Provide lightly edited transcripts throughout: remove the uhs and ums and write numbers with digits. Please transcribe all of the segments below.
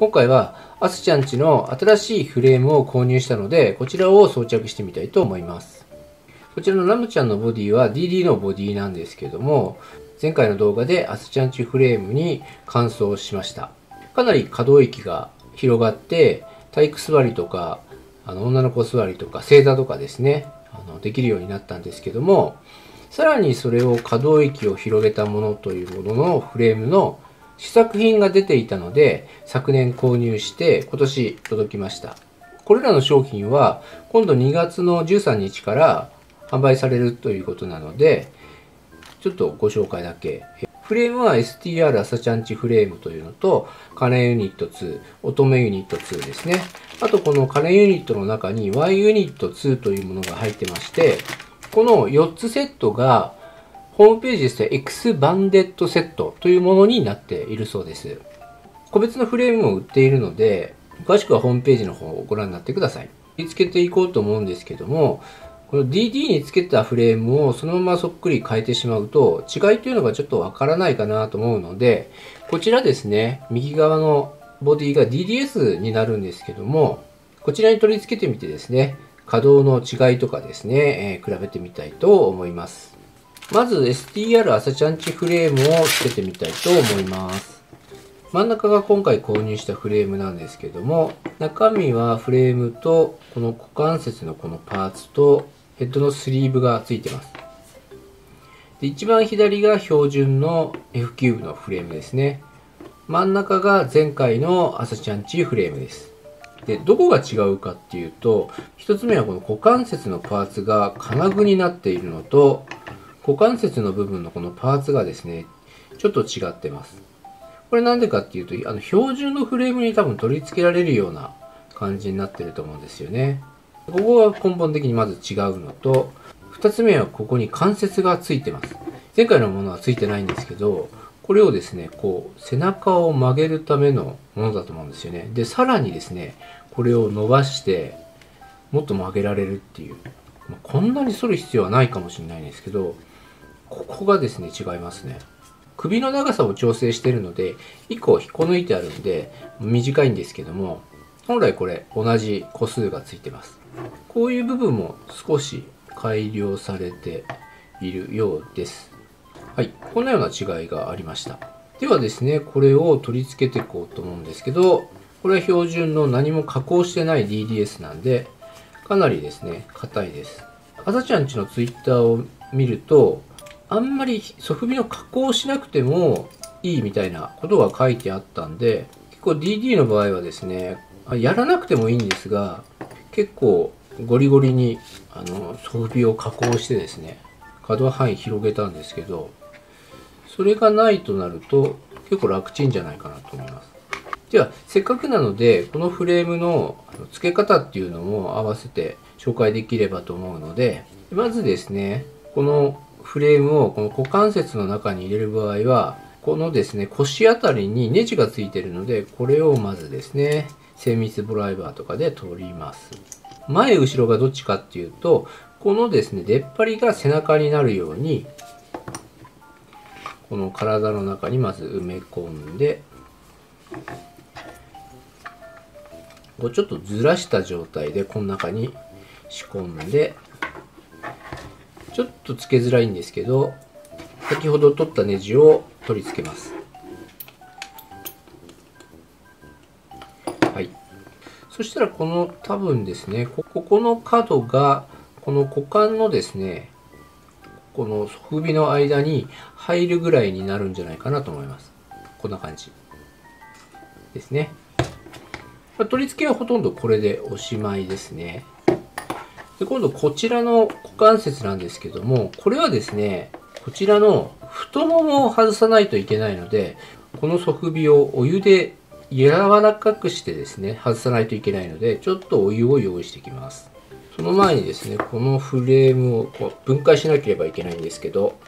今回はアスちゃんちの新しいフレームを購入したので、こちらを装着してみたいと思います。こちらのラムちゃんのボディは DD のボディなんですけども、前回の動画でアスちゃんちフレームに換装しました。かなり可動域が広がって、体育座りとか、女の子座りとか、正座とかですね、できるようになったんですけども、さらにそれを可動域を広げたものというもののフレームの試作品が出ていたので、昨年購入して今年届きました。これらの商品は今度2月の13日から販売されるということなので、ちょっとご紹介だけ。フレームは STR アサちゃんちフレームというのと、カレンユニット2、乙女ユニット2ですね。あとこのカレンユニットの中に Y ユニット2というものが入ってまして、この4つセットがホームページですと X バンデッドセットというものになっているそうです。個別のフレームも売っているので、詳しくはホームページの方をご覧になってください。見つけていこうと思うんですけども、この DD につけたフレームをそのままそっくり変えてしまうと、違いというのがちょっとわからないかなと思うので、こちらですね、右側のボディが DDS になるんですけども、こちらに取り付けてみてですね、可動の違いとかですね、比べてみたいと思います。まず STR アサちゃんちフレームをつけてみたいと思います。真ん中が今回購入したフレームなんですけども、中身はフレームとこの股関節のこのパーツとヘッドのスリーブがついてます。で、一番左が標準の F キューブのフレームですね。真ん中が前回のアサちゃんちフレームです。で、どこが違うかっていうと、一つ目はこの股関節のパーツが金具になっているのと、股関節の部分のこのパーツがですね、ちょっと違ってます。これなんでかっていうと、標準のフレームに多分取り付けられるような感じになってると思うんですよね。ここが根本的にまず違うのと、二つ目はここに関節がついてます。前回のものはついてないんですけど、これをですね、こう、背中を曲げるためのものだと思うんですよね。で、さらにですね、これを伸ばして、もっと曲げられるっていう。こんなに反る必要はないかもしれないんですけど、ここがですね、違いますね。首の長さを調整しているので、1個引っこ抜いてあるんで、短いんですけども、本来これ同じ個数がついてます。こういう部分も少し改良されているようです。はい、こんなような違いがありました。ではですね、これを取り付けていこうと思うんですけど、これは標準の何も加工してない DDS なんで、かなりですね、硬いです。あさちゃんちのツイッターを見ると、あんまりソフビの加工しなくてもいいみたいなことが書いてあったんで、結構 DD の場合はですね、やらなくてもいいんですが、結構ゴリゴリにソフビを加工してですね、可動範囲広げたんですけど、それがないとなると結構楽ちんじゃないかなと思います。では、せっかくなので、このフレームの付け方っていうのも合わせて紹介できればと思うので、まずですね、このフレームをこの股関節の中に入れる場合は、このですね、腰あたりにネジがついているので、これをまずですね、精密ドライバーとかで取ります。前後ろがどっちかっていうと、このですね、出っ張りが背中になるように、この体の中にまず埋め込んで、こうちょっとずらした状態でこの中に仕込んで、ちょっとつけづらいんですけど、先ほど取ったネジを取り付けます。はい。そしたらこの多分ですね、ここの角がこの股間のですね、このソフビの間に入るぐらいになるんじゃないかなと思います。こんな感じですね。取り付けはほとんどこれでおしまいですね。で、今度こちらの股関節なんですけども、これはですね、こちらの太ももを外さないといけないので、このソフビをお湯で柔らかくしてですね、外さないといけないので、ちょっとお湯を用意していきます。その前にですね、このフレームをこう分解しなければいけないんですけど、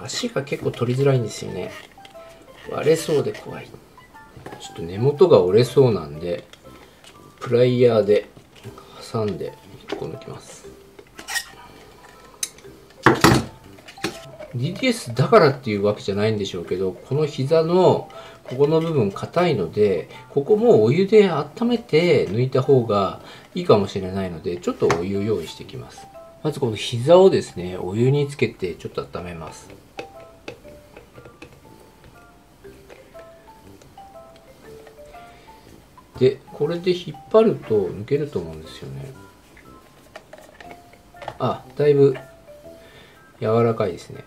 足が結構取りづらいんですよね。割れそうで怖い。ちょっと根元が折れそうなんで、プライヤーで挟んで1個抜きます。DDS だからっていうわけじゃないんでしょうけど、この膝のここの部分硬いので、ここもお湯で温めて抜いた方がいいかもしれないので、ちょっとお湯用意していきます。まずこの膝をですね、お湯につけてちょっと温めます。で、これで引っ張ると抜けると思うんですよね。あ、だいぶ柔らかいですね。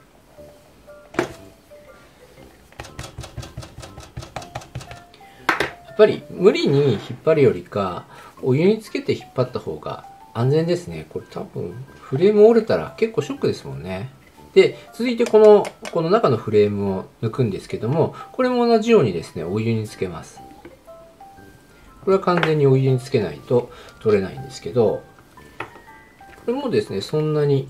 やっぱり無理に引っ張るよりか、お湯につけて引っ張った方が安全ですね。これ多分フレーム折れたら結構ショックですもんね。で、続いてこの中のフレームを抜くんですけども、これも同じようにですね、お湯につけます。これは完全にお湯につけないと取れないんですけど、これもですね、そんなに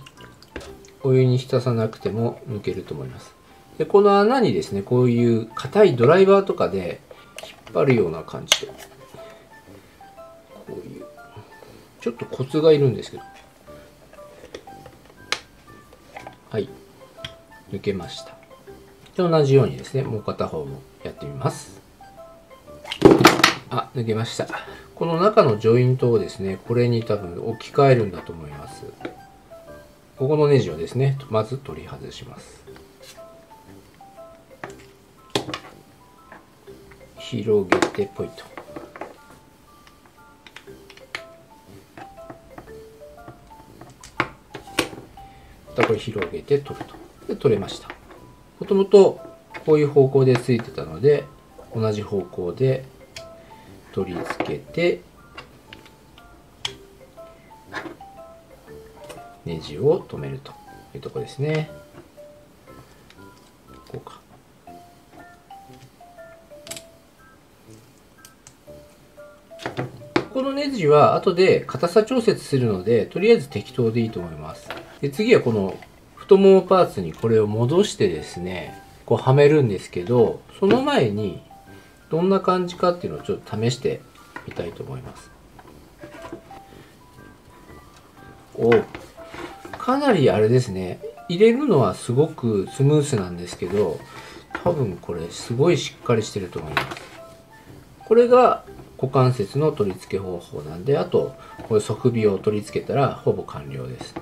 お湯に浸さなくても抜けると思います。で、この穴にですね、こういう硬いドライバーとかで引っ張るような感じで、こういう、ちょっとコツがいるんですけど、はい、抜けました。で、同じようにですね、もう片方もやってみます。あ、抜けました。この中のジョイントをですね、これに多分置き換えるんだと思います。ここのネジをですね、まず取り外します。広げてポイと。またこれ広げて取ると。で、取れました。もともとこういう方向でついてたので、同じ方向で取り付けて、ネジを止めるというところですね。こうか。このネジは後で硬さ調節するので、とりあえず適当でいいと思います。で、次はこの太ももパーツにこれを戻してですね、こうはめるんですけど、その前にどんな感じかっていうのをちょっと試してみたいと思います。かなりあれですね。入れるのはすごくスムースなんですけど、多分これすごいしっかりしてると思います。これが股関節の取り付け方法なんで、あとこれ側尾を取り付けたらほぼ完了です。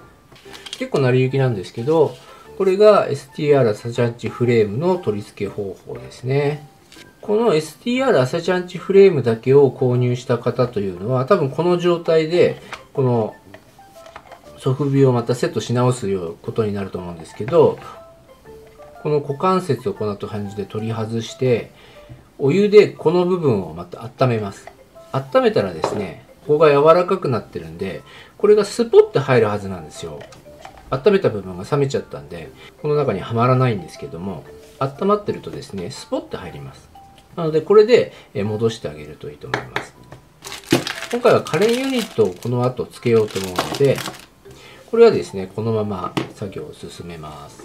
結構成り行きなんですけど、これが STR 朝チャンチフレームの取り付け方法ですね。この STR 朝チャンチフレームだけを購入した方というのは、多分この状態でこの側尾をまたセットし直すようことになると思うんですけど、この股関節をこの後感じで取り外して、お湯でこの部分をまた温めます。温めたらですね、ここが柔らかくなってるんで、これがスポッて入るはずなんですよ。温めた部分が冷めちゃったんで、この中にはまらないんですけども、温まってるとですね、スポッて入ります。なので、これで戻してあげるといいと思います。今回はカレンユニットをこの後つけようと思うので、これはですね、このまま作業を進めます。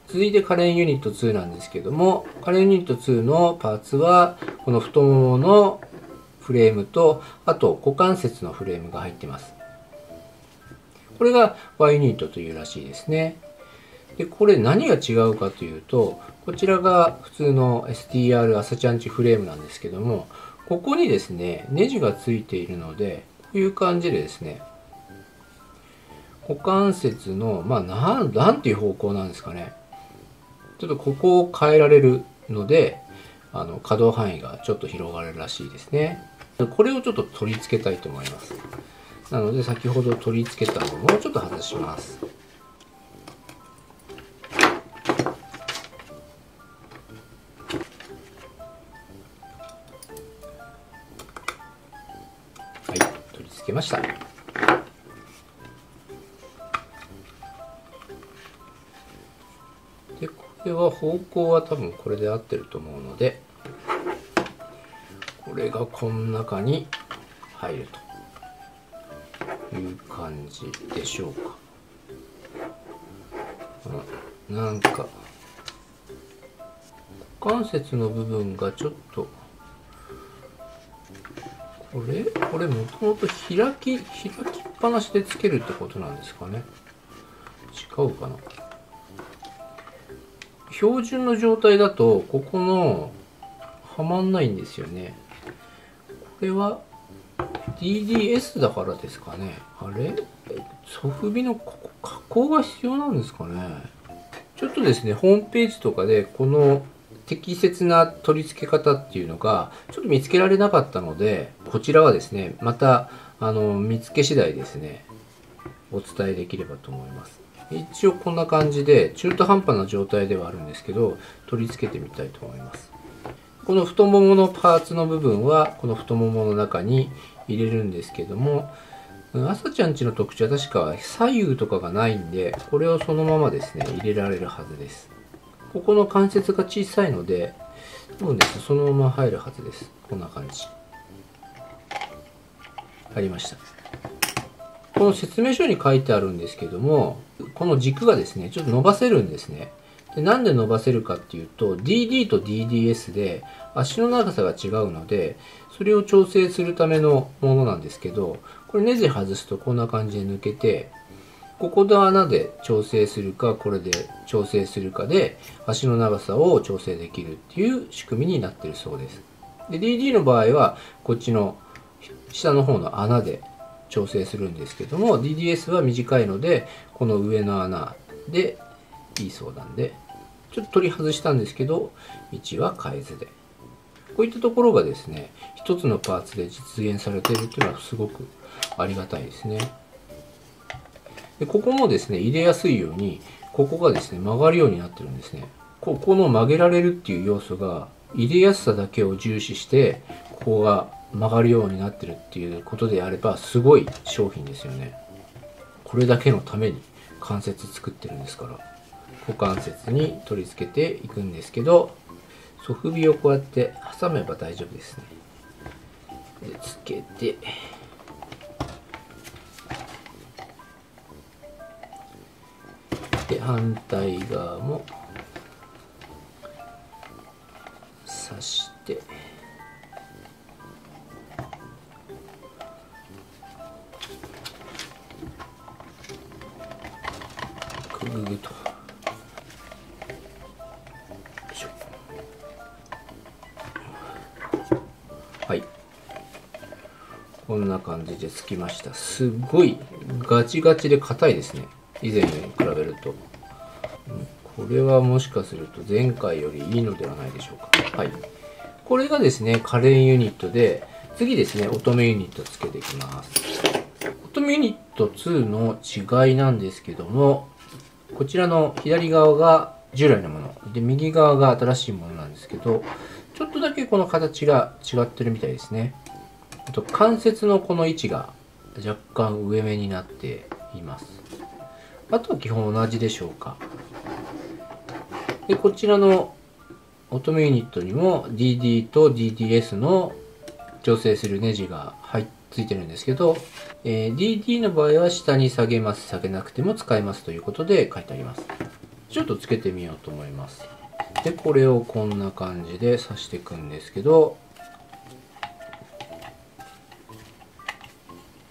続いてカレンユニット2なんですけども、カレンユニット2のパーツは、この太もものフレームと、あと股関節のフレームが入っています。これが Y ユニットというらしいですね。で、これ何が違うかというと、こちらが普通の STR 朝チャンチフレームなんですけども、ここにですね、ネジがついているので、こういう感じでですね、股関節の、なんていう方向なんですかね。ちょっとここを変えられるので、可動範囲がちょっと広がるらしいですね。これをちょっと取り付けたいと思います。なので、先ほど取り付けたものをちょっと外します。はい、取り付けました。で、これは方向は多分これで合ってると思うので、これがこの中に入るという感じでしょうか。なんか股関節の部分がちょっとこれもともと開きっぱなしでつけるってことなんですかね。違うかな。標準の状態だとここのはまんないんですよね。これは DDS だからですかね。あれ、ソフビの加工が必要なんですかね。ちょっとですね、ホームページとかでこの適切な取り付け方っていうのがちょっと見つけられなかったので、こちらはですね、また見つけ次第ですね、お伝えできればと思います。一応こんな感じで中途半端な状態ではあるんですけど、取り付けてみたいと思います。この太もものパーツの部分はこの太ももの中に入れるんですけども、朝ちゃんちの特徴は確か左右とかがないんで、これをそのままですね入れられるはずです。ここの関節が小さいので、もうですねそのまま入るはずです。こんな感じ入りました。この説明書に書いてあるんですけども、この軸がですねちょっと伸ばせるんですね。で、なんで伸ばせるかっていうと、 DD と DDS で足の長さが違うので、それを調整するためのものなんですけど、これネジ外すとこんな感じで抜けて、ここの穴で調整するか、これで調整するかで足の長さを調整できるっていう仕組みになっているそうです。で、DD の場合はこっちの下の方の穴で調整するんですけども、 DDS は短いのでこの上の穴でいいそうなんで、ちょっと取り外したんですけど位置は変えずで、こういったところがですね一つのパーツで実現されているっていうのはすごくありがたいですね。で、ここもですね入れやすいようにここがですね曲がるようになってるんですね。ここの曲げられるっていう要素が入れやすさだけを重視してここが曲がるようになってるっていうことであればすごい商品ですよね。これだけのために関節作ってるんですから。股関節に取り付けていくんですけど、ソフビをこうやって挟めば大丈夫ですね。で、つけてで、反対側も刺してくぐぐと。はい、こんな感じでつきました。すごいガチガチで硬いですね、以前に比べると。これはもしかすると前回よりいいのではないでしょうか。はい、これがですねカレンユニットで、次ですね乙女ユニットつけていきます。乙女ユニット2の違いなんですけども、こちらの左側が従来のもので、右側が新しいものなんですけど、ちょっとだけこの形が違ってるみたいですね。あと関節のこの位置が若干上目になっています。あとは基本同じでしょうか。で、こちらの乙女ユニットにも DD と DDS の調整するネジがついてるんですけど、DD の場合は下に下げます、下げなくても使えますということで書いてあります。ちょっとつけてみようと思います。で、これをこんな感じで刺していくんですけど、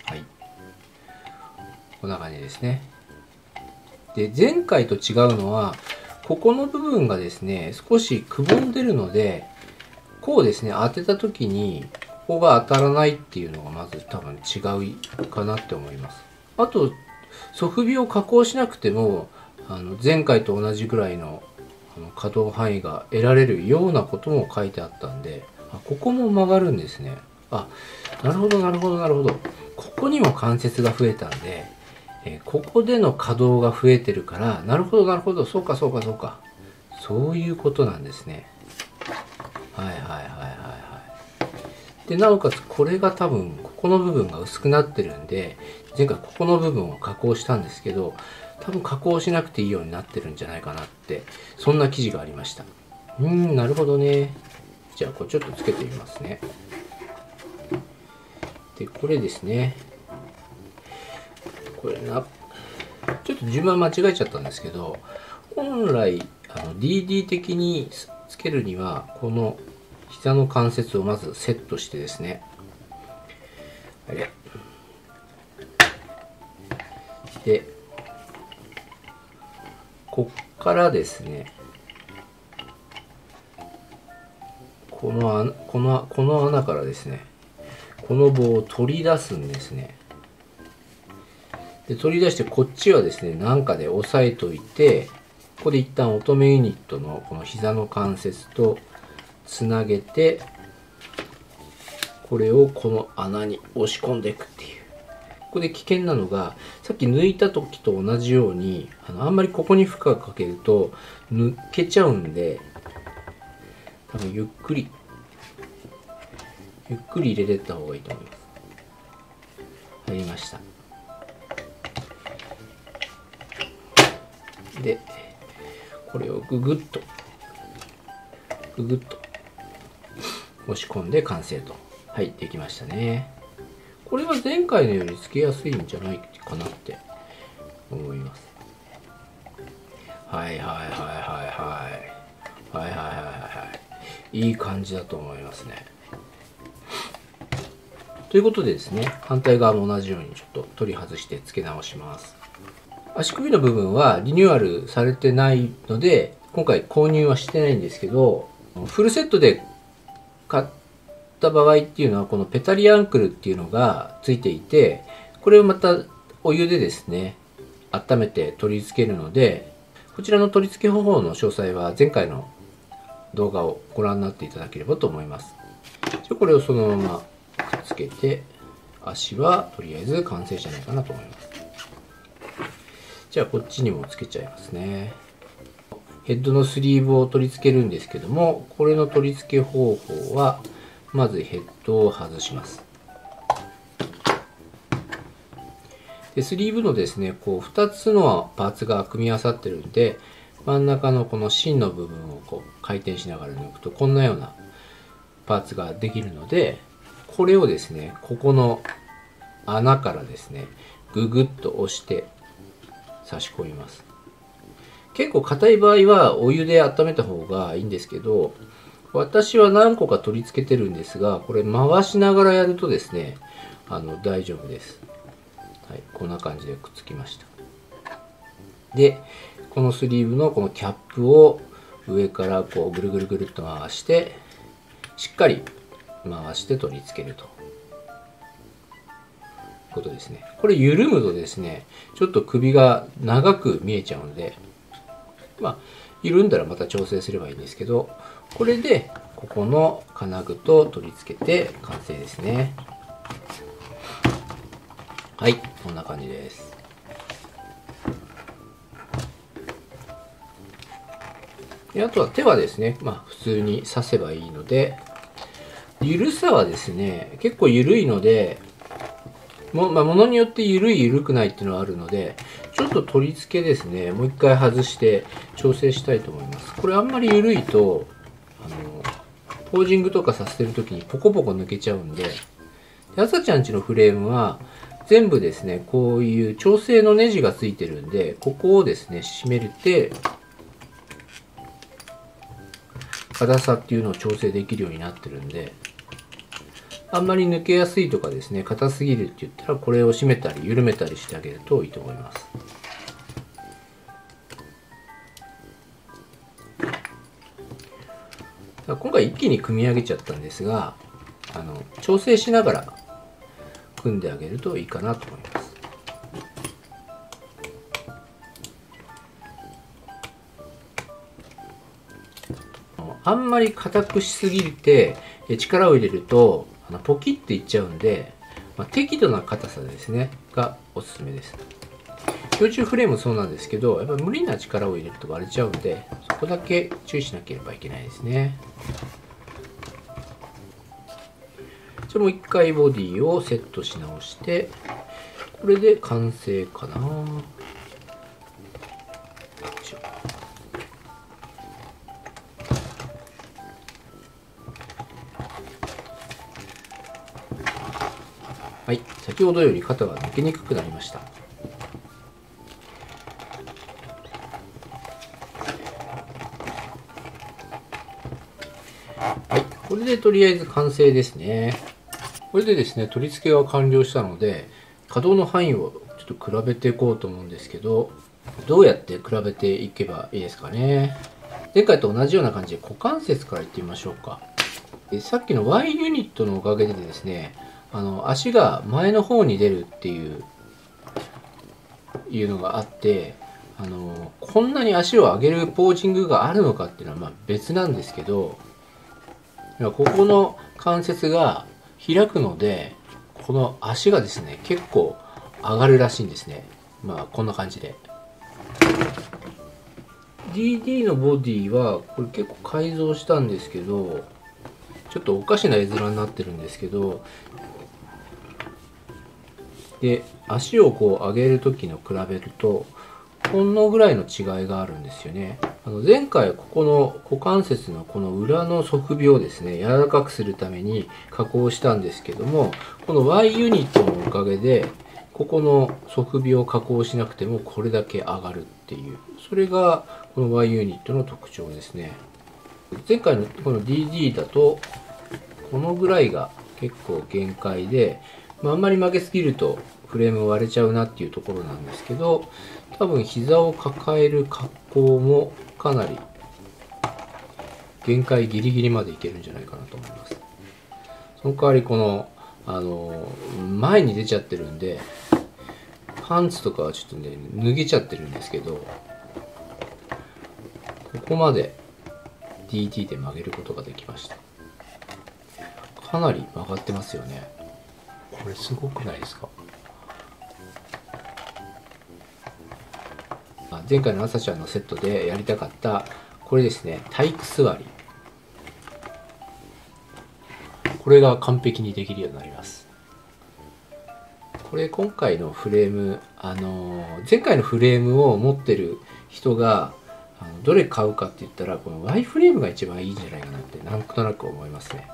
はい、こんな感じですね。で、前回と違うのはここの部分がですね少しくぼんでるので、こうですね当てた時にここが当たらないっていうのがまず多分違うかなって思います。あとソフビを加工しなくても前回と同じぐらいの可動範囲が得られるようなことも書いてあったんで、ここも曲がるんですね。あ、なるほどなるほどなるほど。ここにも関節が増えたんで、ここでの可動が増えてるから、なるほどなるほど、そうかそうかそうか、そういうことなんですね。はいはいはいはいはい。で、なおかつこれが多分ここの部分が薄くなってるんで、前回ここの部分を加工したんですけど、多分加工しなくていいようになってるんじゃないかなって、そんな記事がありました。なるほどね。じゃあこれちょっとつけてみますね。で、これですね、これちょっと順番間違えちゃったんですけど、本来DD 的につけるにはこの膝の関節をまずセットしてですね、でこっからですねこの穴からですね、この棒を取り出すんですね。で、取り出してこっちはですね、なんかで押さえといて、ここで一旦乙女ユニットのこの膝の関節とつなげて、これをこの穴に押し込んでいくっていう。ここで危険なのが、さっき抜いた時と同じように、あんまりここに負荷かけると抜けちゃうんで、多分ゆっくり入れていった方がいいと思います。入りました。で、これをググッと押し込んで完成と。はい、できましたね。これは前回のよりつけやすいんじゃないかなって思います。はいはいはいはいはいはいはいはいはい、いい感じだと思いますね。ということでですね、反対側も同じようにちょっと取り外して付け直します。足首の部分はリニューアルされてないので、今回購入はしてないんですけど、フルセットで買った場合っていうのは、このペタリアンクルっていうのがついていて、これをまたお湯でですね、温めて取り付けるので、こちらの取り付け方法の詳細は前回の動画をご覧になっていただければと思います。これをそのままくっつけて、足はとりあえず完成じゃないかなと思います。じゃあこっちにもつけちゃいますね。ヘッドのスリーブを取り付けるんですけども、これの取り付け方法は、まずヘッドを外します。でスリーブのですね、こう2つのパーツが組み合わさってるんで、真ん中のこの芯の部分をこう回転しながら抜くとこんなようなパーツができるので、これをですね、ここの穴からですね、ググッと押して差し込みます。結構硬い場合はお湯で温めた方がいいんですけど、私は何個か取り付けてるんですが、これ回しながらやるとですね、大丈夫です。はい、こんな感じでくっつきました。で、このスリーブのこのキャップを上からこうぐるぐるぐるっと回して、しっかり回して取り付けるということですね。これ緩むとですね、ちょっと首が長く見えちゃうので、緩んだらまた調整すればいいんですけど、これでここの金具と取り付けて完成ですね。はい、こんな感じです。であとは手はですね、普通に刺せばいいので、緩さはですね、結構緩いので、ものによって緩くないっていうのはあるので、ちょっと取り付けですね、もう一回外して調整したいと思います。これあんまり緩いと、ポージングとかさせてる時にポコポコ抜けちゃうんで、朝ちゃんちのフレームは全部ですね、こういう調整のネジがついてるんで、ここをですね、締めて、硬さっていうのを調整できるようになってるんで、あんまり抜けやすいとかですね、硬すぎるって言ったら、これを締めたり緩めたりしてあげるといいと思います。今回一気に組み上げちゃったんですが、調整しながら組んであげるといいかなと思います。あんまり硬くしすぎて力を入れるとポキっていっちゃうんで、適度な硬さですねがおすすめです。標準フレームもそうなんですけど、やっぱり無理な力を入れると割れちゃうんで、そこだけ注意しなければいけないですね。じゃあもう一回ボディをセットし直して、これで完成かな。はい、先ほどより肩が抜けにくくなりました。はい、これでとりあえず完成ですね。これでですね、取り付けが完了したので、可動の範囲をちょっと比べていこうと思うんですけど、どうやって比べていけばいいですかね。前回と同じような感じで股関節からいってみましょうか。さっきの Y ユニットのおかげでですね、足が前の方に出るっていうのがあって、こんなに足を上げるポージングがあるのかっていうのはまあ別なんですけど、ここの関節が開くので、この足がですね、結構上がるらしいんですね。まあこんな感じで。DD のボディはこれ結構改造したんですけど、ちょっとおかしな絵面になってるんですけど、で足をこう上げる時の比べるとほんのぐらいの違いがあるんですよね。前回ここの股関節のこの裏の側尾をですね柔らかくするために加工したんですけども、この Y ユニットのおかげでここの側尾を加工しなくてもこれだけ上がるっていう、それがこの Y ユニットの特徴ですね。前回のこの DD だとこのぐらいが結構限界で、あんまり曲げすぎるとフレーム割れちゃうなっていうところなんですけど、多分膝を抱える格好もかなり限界ギリギリまでいけるんじゃないかなと思います。その代わりこの前に出ちゃってるんで、パンツとかはちょっとね脱げちゃってるんですけど、ここまで DT で曲げることができました。かなり曲がってますよね。これすごくないですか？前回の朝ちゃんのセットでやりたかったこれですね、体育座り。これが完璧にできるようになります。これ今回のフレーム、前回のフレームを持ってる人がどれ買うかって言ったら、この Y フレームが一番いいんじゃないかなってなんとなく思いますね。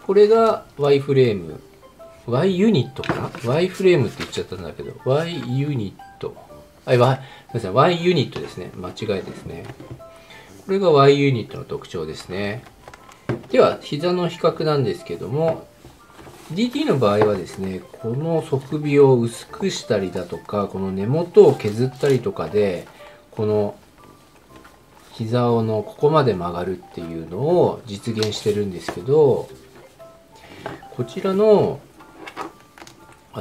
これが Y フレーム、Y ユニットかな？ Y フレームって言っちゃったんだけど、Y ユニット。Y ユニットですね。間違いですね。これが Y ユニットの特徴ですね。では、膝の比較なんですけども、DT の場合はですね、この側尾を薄くしたりだとか、この根元を削ったりとかで、この膝のここまで曲がるっていうのを実現してるんですけど、こちらの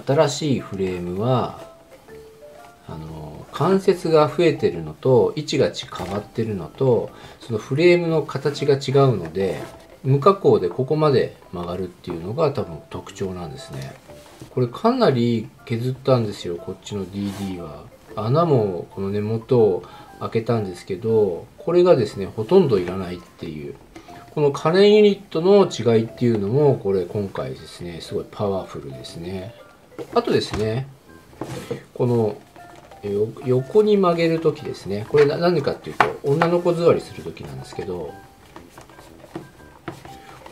新しいフレームは関節が増えてるのと位置が変わってるのと、そのフレームの形が違うので無加工でここまで曲がるっていうのが多分特徴なんですね。これかなり削ったんですよ、こっちの DD は。穴もこの根元を開けたんですけど、これがですねほとんどいらないっていう、この可燃ユニットの違いっていうのもこれ今回ですねすごいパワフルですね。あとですね、この横に曲げるときですね、これ何でかっていうと女の子座りするときなんですけど、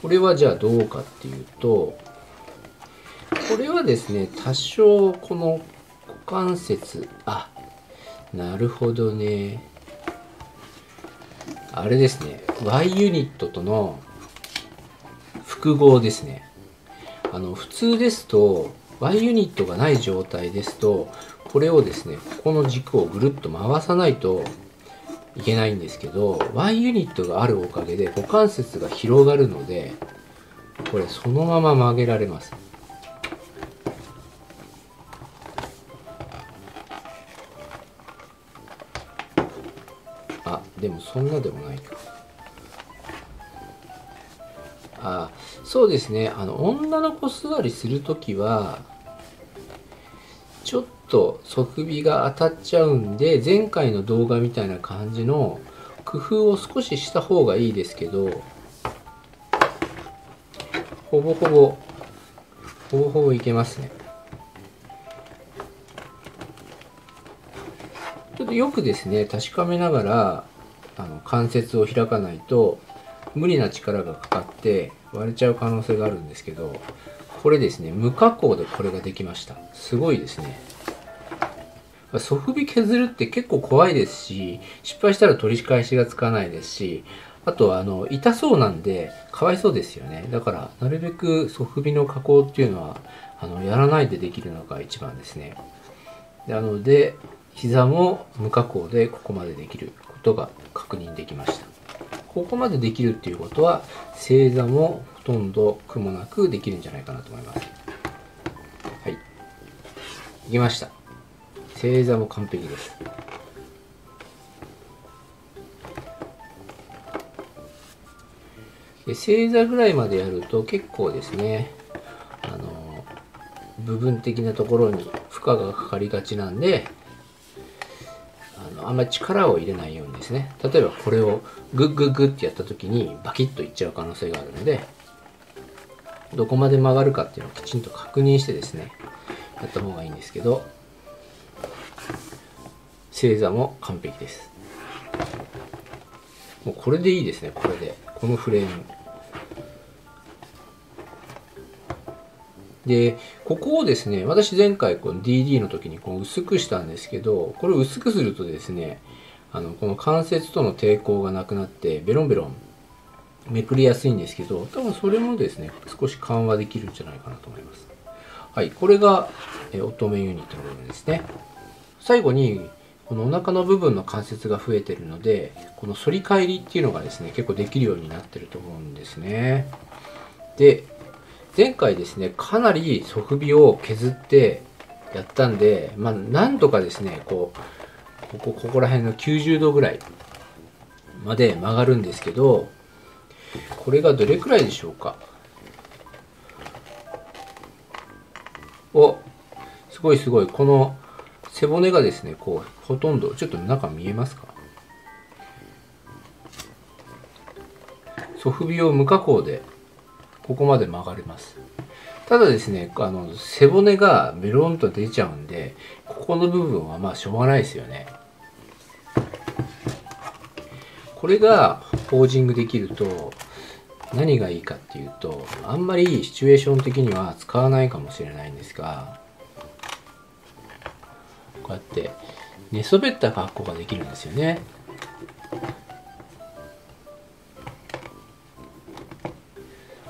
これはじゃあどうかっていうと、これはですね多少この股関節、なるほどね、あれですね、 Y ユニットとの複合ですね。普通ですと Y ユニットがない状態ですと、これをですねここの軸をぐるっと回さないといけないんですけど、 Y ユニットがあるおかげで股関節が広がるので、これそのまま曲げられます。でもそんなでもないか。そうですね、女の子座りするときはちょっと側尾が当たっちゃうんで、前回の動画みたいな感じの工夫を少しした方がいいですけど、ほぼほぼいけますね。ちょっとよくですね確かめながら関節を開かないと無理な力がかかって割れちゃう可能性があるんですけど、これですね無加工でこれができました。すごいですね。側尾削るって結構怖いですし、失敗したら取り返しがつかないですし、あと痛そうなんでかわいそうですよね。だからなるべく側尾の加工っていうのはやらないでできるのが一番ですね。なので膝も無加工でここまでできることが確認できました。ここまでできるっていうことは正座もほとんど苦もなくできるんじゃないかなと思います。はい、いきました。正座も完璧です。で正座ぐらいまでやると結構ですね、部分的なところに負荷がかかりがちなんで、あんまり力を入れないようにですね、例えばこれをグッグッグッってやった時にバキッといっちゃう可能性があるので、どこまで曲がるかっていうのをきちんと確認してですね、やった方がいいんですけど、正座も完璧です。もうこれでいいですね。これでこのフレームで、ここをですね、私前回この DD の時にこう薄くしたんですけど、これを薄くするとですね、この関節との抵抗がなくなってベロンベロンめくりやすいんですけど、多分それもですね、少し緩和できるんじゃないかなと思います。はい、これが乙女ユニットの部分ですね。最後にこのお腹の部分の関節が増えてるので、この反り返りっていうのがですね、結構できるようになってると思うんですね。で、前回ですね、かなり側尾を削ってやったんで、なんとかですね、ここら辺の90度ぐらいまで曲がるんですけど、これがどれくらいでしょうか。お、すごいすごい。この背骨がですね、こう、ほとんど、ちょっと中見えますか？側尾を無加工でここまで曲がります。ただですね、背骨がベロンと出ちゃうんで、ここの部分はまあしょうがないですよね。これがポージングできると何がいいかっていうと、あんまりシチュエーション的には使わないかもしれないんですが、こうやって寝そべった格好ができるんですよね。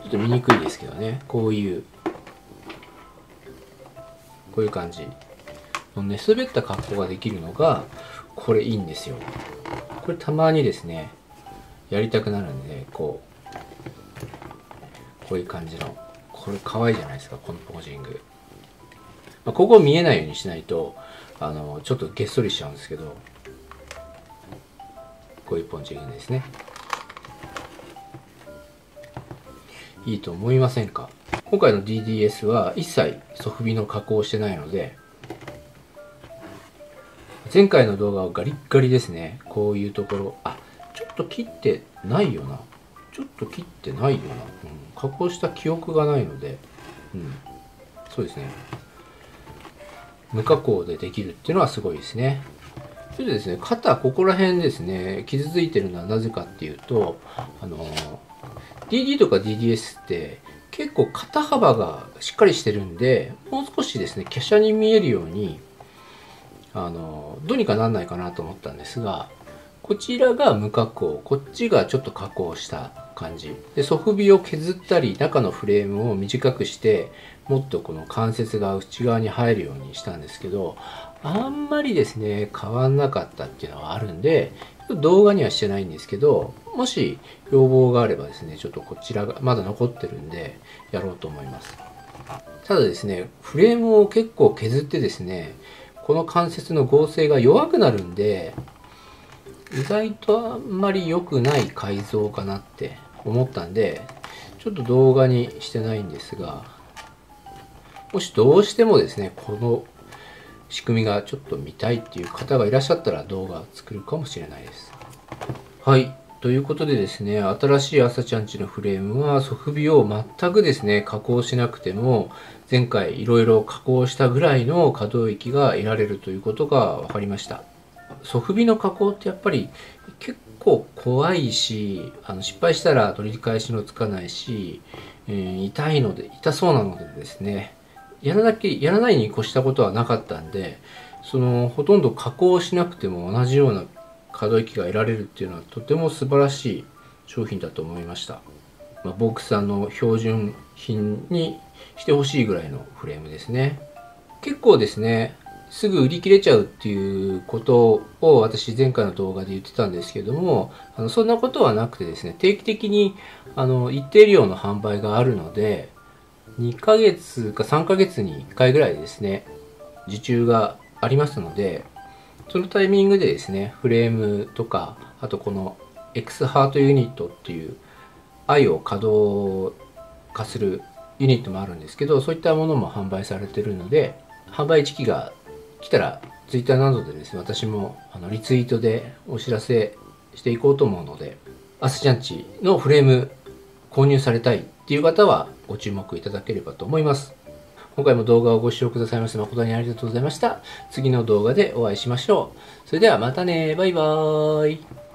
ちょっと見にくいですけどね、こういう感じ。寝そべった格好ができるのがこれいいんですよ。これたまにですねやりたくなるんで、こういう感じの、これ可愛いじゃないですか、このポージング。ここ見えないようにしないとちょっとげっそりしちゃうんですけど、こういうポージングですね。いいと思いませんか？今回の DDS は一切側尾の加工をしてないので、前回の動画はガリッガリですね。こういうところ、ちょっと切ってないよな。加工した記憶がないので、そうですね。無加工でできるっていうのはすごいですね。それでですね、肩、ここら辺ですね、傷ついてるのはなぜかっていうと、DD とか DDS って結構肩幅がしっかりしてるんで、もう少しですね、華奢に見えるように、どうにかなんないかなと思ったんですが、こちらが無加工、こっちがちょっと加工した感じで、側尾を削ったり中のフレームを短くして、もっとこの関節が内側に入るようにしたんですけど、あんまりですね変わんなかったっていうのはあるんで、動画にはしてないんですけど、もし要望があればですね、ちょっとこちらがまだ残ってるんでやろうと思います。ただですね、フレームを結構削ってですね、この関節の剛性が弱くなるんで、意外とあんまり良くない改造かなって思ったんで、ちょっと動画にしてないんですが、もしどうしてもですね、この仕組みがちょっと見たいっていう方がいらっしゃったら動画作るかもしれないです。はい。ということでですね、新しい朝ちゃんちのフレームは側尾を全くですね、加工しなくても、前回いろいろ加工したぐらいの可動域が得られるということが分かりました。側尾の加工ってやっぱり結構怖いし、失敗したら取り返しのつかないし、痛そうなのでですね、やらないに越したことはなかったんで、ほとんど加工しなくても同じような可動域が得られるっていうのはとても素晴らしい商品だと思いました。ボクさんの標準品にしてほしいぐらいのフレームですね。結構ですね、すぐ売り切れちゃうっていうことを私前回の動画で言ってたんですけども、そんなことはなくてですね、定期的に一定量の販売があるので、2ヶ月か3ヶ月に1回ぐらいですね、受注がありますので、そのタイミングでですね、フレームとか、あとこの X ハートユニットっていう愛を稼働化するユニットもあるんですけど、そういったものも販売されているので、販売時期が来たら Twitter などでですね、私もリツイートでお知らせしていこうと思うので、アスジャンチのフレーム購入されたいっていう方はご注目いただければと思います。今回も動画をご視聴くださいまして誠にありがとうございました。次の動画でお会いしましょう。それではまたね。バイバーイ。